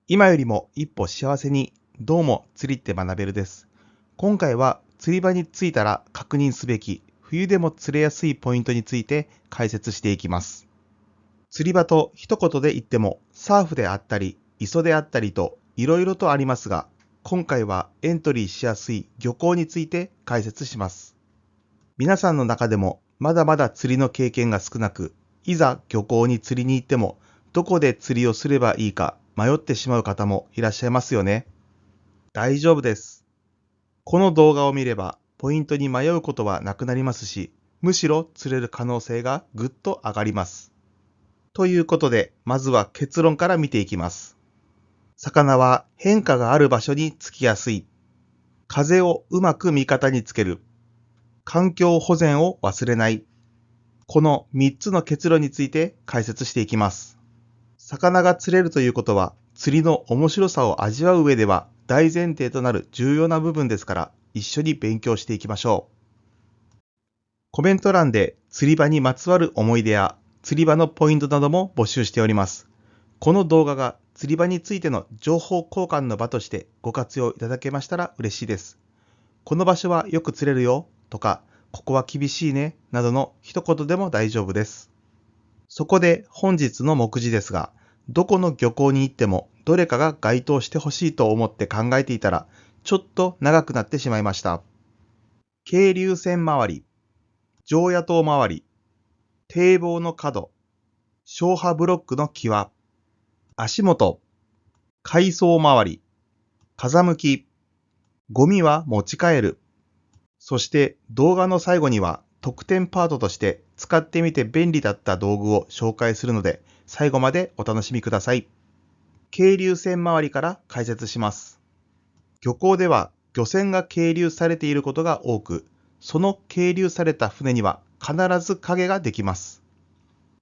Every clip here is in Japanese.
今よりも一歩幸せに、どうも釣りって学べるです。今回は釣り場に着いたら確認すべき冬でも釣れやすいポイントについて解説していきます。釣り場と一言で言ってもサーフであったり磯であったりといろいろとありますが、今回はエントリーしやすい漁港について解説します。皆さんの中でもまだまだ釣りの経験が少なく、いざ漁港に釣りに行ってもどこで釣りをすればいいか迷ってしまう方もいらっしゃいますよね。大丈夫です。この動画を見ればポイントに迷うことはなくなりますし、むしろ釣れる可能性がぐっと上がります。ということで、まずは結論から見ていきます。魚は変化がある場所につきやすい。風をうまく味方につける。環境保全を忘れない。この3つの結論について解説していきます。魚が釣れるということは、釣りの面白さを味わう上では大前提となる重要な部分ですから、一緒に勉強していきましょう。コメント欄で釣り場にまつわる思い出や釣り場のポイントなども募集しております。この動画が釣り場についての情報交換の場としてご活用いただけましたら嬉しいです。この場所はよく釣れるよとか、ここは厳しいねなどの一言でも大丈夫です。そこで本日の目次ですが、どこの漁港に行ってもどれかが該当してほしいと思って考えていたら、ちょっと長くなってしまいました。渓流線周り、常夜灯周り、堤防の角、消波ブロックの際、足元、海藻周り、風向き、ゴミは持ち帰る。そして動画の最後には特典パートとして使ってみて便利だった道具を紹介するので、最後までお楽しみください。係留線周りから解説します。漁港では漁船が係留されていることが多く、その係留された船には必ず影ができます。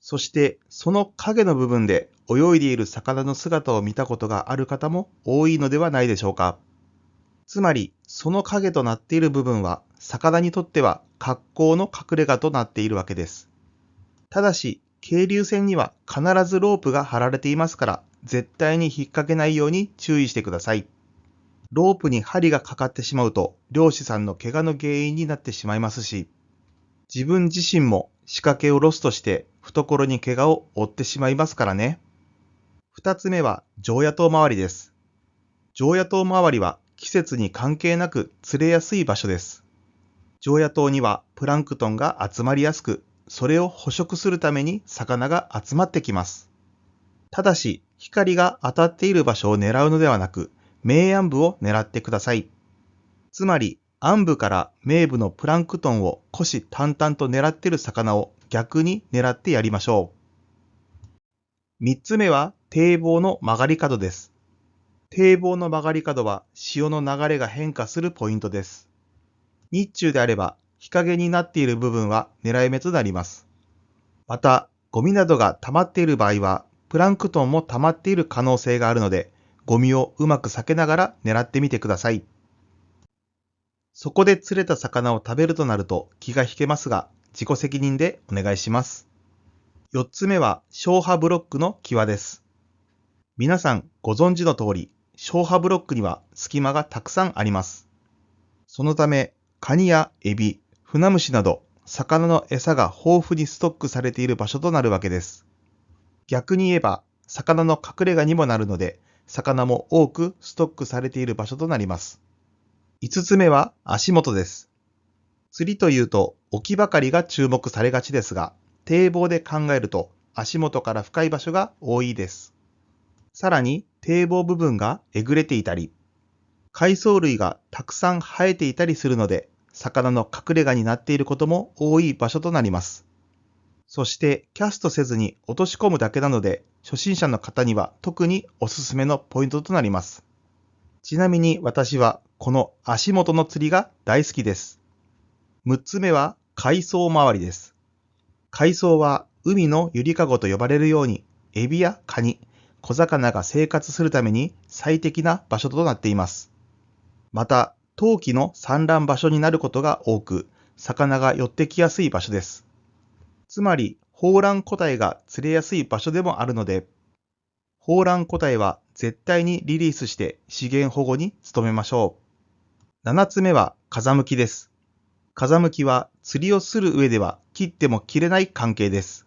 そしてその影の部分で泳いでいる魚の姿を見たことがある方も多いのではないでしょうか。つまりその影となっている部分は魚にとっては格好の隠れ家となっているわけです。ただし、係留線には必ずロープが張られていますから、絶対に引っ掛けないように注意してください。ロープに針がかかってしまうと、漁師さんの怪我の原因になってしまいますし、自分自身も仕掛けをロストして懐に怪我を負ってしまいますからね。二つ目は常夜灯周りです。常夜灯周りは季節に関係なく釣れやすい場所です。常夜灯にはプランクトンが集まりやすく、それを捕食するために魚が集まってきます。ただし、光が当たっている場所を狙うのではなく、明暗部を狙ってください。つまり、暗部から明部のプランクトンを虎視眈々と狙っている魚を逆に狙ってやりましょう。三つ目は堤防の曲がり角です。堤防の曲がり角は潮の流れが変化するポイントです。日中であれば日陰になっている部分は狙い目となります。また、ゴミなどが溜まっている場合は、プランクトンも溜まっている可能性があるので、ゴミをうまく避けながら狙ってみてください。そこで釣れた魚を食べるとなると気が引けますが、自己責任でお願いします。四つ目は、消波ブロックの際です。皆さんご存知の通り、消波ブロックには隙間がたくさんあります。そのため、カニやエビ、フナムシなど、魚の餌が豊富にストックされている場所となるわけです。逆に言えば、魚の隠れ家にもなるので、魚も多くストックされている場所となります。五つ目は足元です。釣りというと沖ばかりが注目されがちですが、堤防で考えると足元から深い場所が多いです。さらに堤防部分がえぐれていたり、海藻類がたくさん生えていたりするので、魚の隠れ家になっていることも多い場所となります。そしてキャストせずに落とし込むだけなので、初心者の方には特におすすめのポイントとなります。ちなみに私はこの足元の釣りが大好きです。6つ目は海藻周りです。海藻は海のゆりかごと呼ばれるように、エビやカニ、小魚が生活するために最適な場所となっています。また、冬季の産卵場所になることが多く、魚が寄ってきやすい場所です。つまり、抱卵個体が釣れやすい場所でもあるので、抱卵個体は絶対にリリースして資源保護に努めましょう。7つ目は風向きです。風向きは釣りをする上では切っても切れない関係です。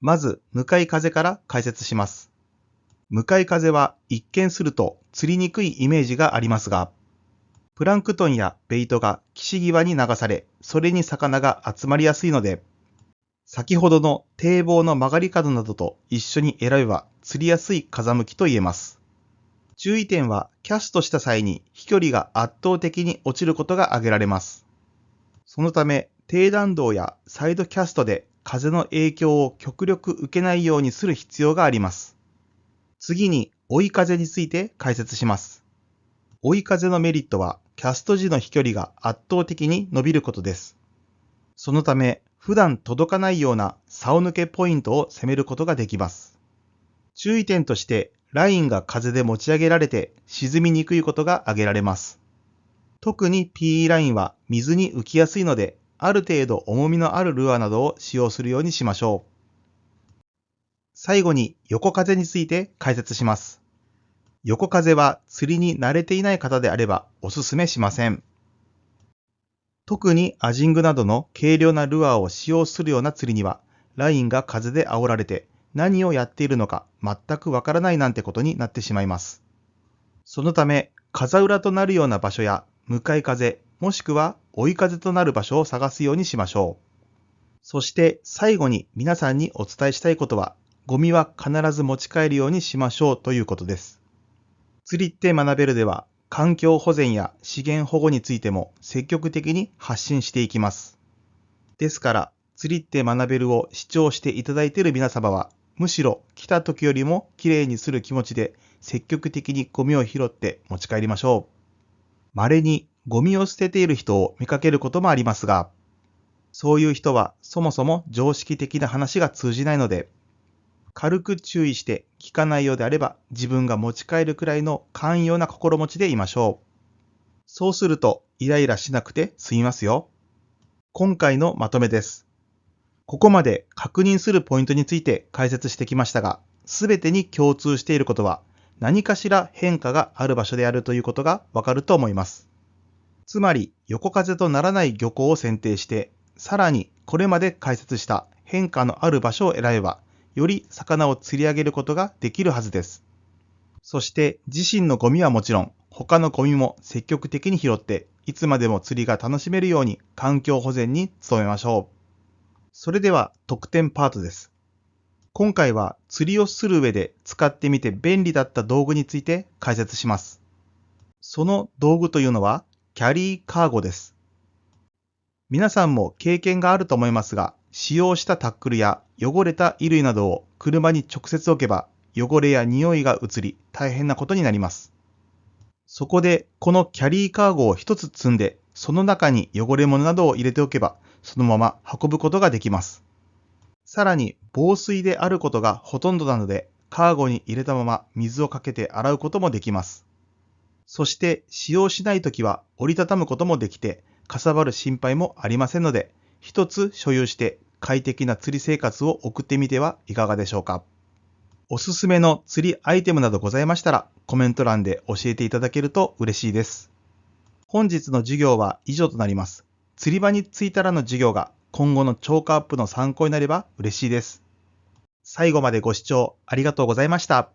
まず、向かい風から解説します。向かい風は一見すると釣りにくいイメージがありますが、プランクトンやベイトが岸際に流され、それに魚が集まりやすいので、先ほどの堤防の曲がり角などと一緒に選べば釣りやすい風向きと言えます。注意点はキャストした際に飛距離が圧倒的に落ちることが挙げられます。そのため、低弾道やサイドキャストで風の影響を極力受けないようにする必要があります。次に追い風について解説します。追い風のメリットはキャスト時の飛距離が圧倒的に伸びることです。そのため、普段届かないような竿抜けポイントを攻めることができます。注意点として、ラインが風で持ち上げられて沈みにくいことが挙げられます。特に PE ラインは水に浮きやすいので、ある程度重みのあるルアーなどを使用するようにしましょう。最後に横風について解説します。横風は釣りに慣れていない方であればおすすめしません。特にアジングなどの軽量なルアーを使用するような釣りには、ラインが風で煽られて何をやっているのか全くわからないなんてことになってしまいます。そのため、風裏となるような場所や向かい風、もしくは追い風となる場所を探すようにしましょう。そして最後に皆さんにお伝えしたいことは、ゴミは必ず持ち帰るようにしましょうということです。釣りって学べるでは、環境保全や資源保護についても積極的に発信していきます。ですから、釣りって学べるを視聴していただいている皆様は、むしろ来た時よりもきれいにする気持ちで積極的にゴミを拾って持ち帰りましょう。稀にゴミを捨てている人を見かけることもありますが、そういう人はそもそも常識的な話が通じないので、軽く注意して聞かないようであれば自分が持ち帰るくらいの寛容な心持ちでいましょう。そうするとイライラしなくて済みますよ。今回のまとめです。ここまで確認するポイントについて解説してきましたが、すべてに共通していることは何かしら変化がある場所であるということがわかると思います。つまり横風とならない漁港を選定して、さらにこれまで解説した変化のある場所を選べば、より魚を釣り上げることができるはずです。そして自身のゴミはもちろん、他のゴミも積極的に拾って、いつまでも釣りが楽しめるように環境保全に努めましょう。それでは特典パートです。今回は釣りをする上で使ってみて便利だった道具について解説します。その道具というのはキャリーカーゴです。皆さんも経験があると思いますが、使用したタックルや汚れた衣類などを車に直接置けば汚れや匂いが移り大変なことになります。そこでこのキャリーカーゴを一つ積んで、その中に汚れ物などを入れておけばそのまま運ぶことができます。さらに防水であることがほとんどなので、カーゴに入れたまま水をかけて洗うこともできます。そして使用しないときは折りたたむこともできて、かさばる心配もありませんので、一つ所有して快適な釣り生活を送ってみてはいかがでしょうか。おすすめの釣りアイテムなどございましたら、コメント欄で教えていただけると嬉しいです。本日の授業は以上となります。釣り場に着いたらの授業が今後の超過アップの参考になれば嬉しいです。最後までご視聴ありがとうございました。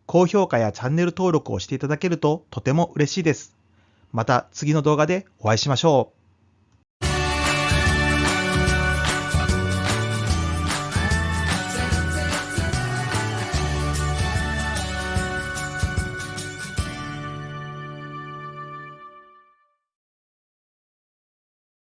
高評価やチャンネル登録をしていただけるととても嬉しいです。また次の動画でお会いしましょう。